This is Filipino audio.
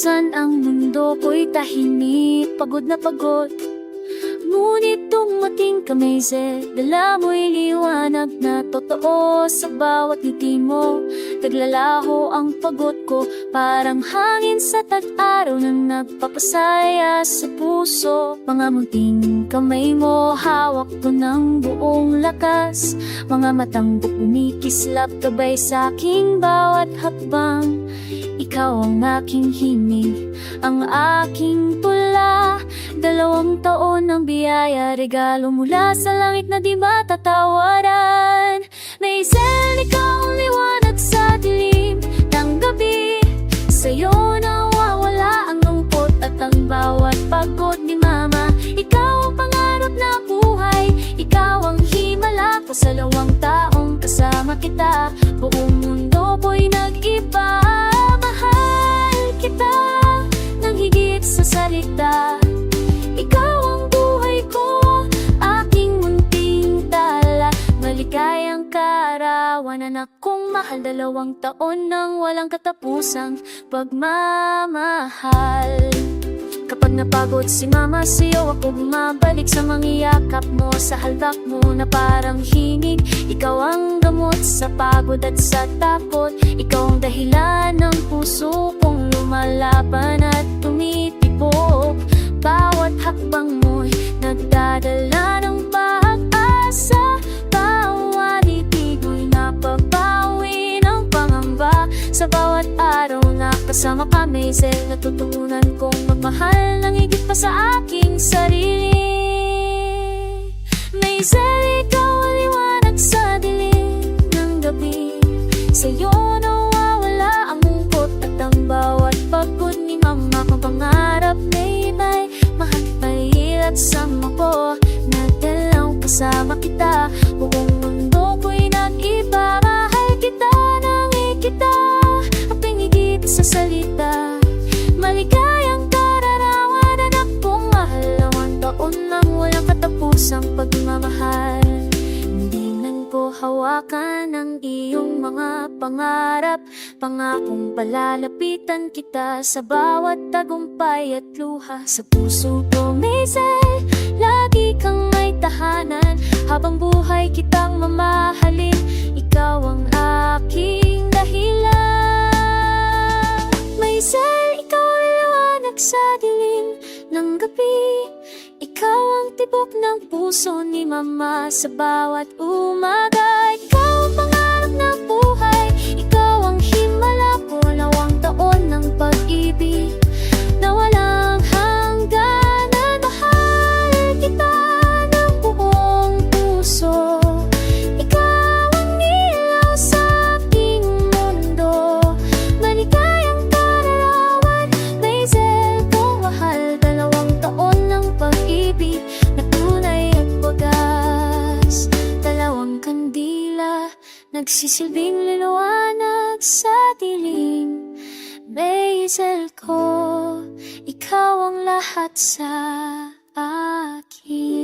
Minsan ang mundo ko'y tahimik, pagod na pagod. Ngunit dumating ka, Maisel, dala mo'y liwanag na totoo. Sa bawat ngiti mo, naglalaho ang pagod ko, parang hangin sa tag-araw na nagpapasaya sa puso. Mga munting kamay mo, hawak ko ng buong lakas. Mga matang kumikislap gabay sa aking bawat hakbang. Ikaw ang aking himig, ang aking tula. 2 taon ng biyaya, regalo mula sa langit na di matatawaran. Maisel, ikaw ang liwanag sa dilim ng gabi. Sa'yo nawawala ang lungkot at ang bawat pagod ni mama. Ikaw ang pangarap na buhay, ikaw ang himala ko. Sa 2 taong kasama kita, buong mundo ko'y nag-iba. Mahal kita nang higit sa salita. Ikaw ang buhay ko, aking munting tala. Maligayang kaarawan, anak kong mahal. 2 taon nang walang katapusang pagmamahal. Kapag napagod si mama sa'yo, ako bumabalik sa mangyayakap mo. Sa haldak mo na parang hinig, ikaw ang gamot sa pagod at sa takot. Ikaw ang dahilan ng puso kong lumalaban at tumitibok. Bawat hakbang mo'y nagdadala ng pag-asa. Bawat itig mo'y napapawi ng pangamba. Sa bawat araw na kasama ka, Maisel, natutunan kong magmahal ng higit pa sa aking sarili. Maisel, ikaw ang liwanag sa dilim ng gabi. Sa'yo nawawala ang lungkot at ang bawat pagod ni mama. Kung pangarap na inay, at sama ko, nagdalaw kasama kita. Buong mundo ko'y nag-iba. Mahal kita nang ikita, ang pingigit sa salita. Maligayang kararawan, anak kong mahal. 2 taon nang walang katapusang pagmamahal. Hindi ko hawakan ang iyong mga pangarap. Pangakong palalapitan kita sa bawat tagumpay at luha. Sa puso ko, Maisel, lagi kang may tahanan. Habang buhay kitang mamahalin, ikaw ang aking dahilan. Maisel, ikaw ang liwanag sa dilim ng gabi. Ikaw ang tibok ng puso ni mama sa bawat umaga. Ikaw ang pangarap na buhay, ikaw ang himala ko. 2 taon ng pag-ibig na walang hangganan. Mahal kita ng buong puso. Ikaw ang ilaw sa aking mundo. Maligayang kararawan, Maisel, kong mahal. 2 taon ng pag-ibig na tunay at wagas. 2 kandila, nagsisilbing liwanag sa dilim. Maisel ko, ikaw ang lahat sa akin.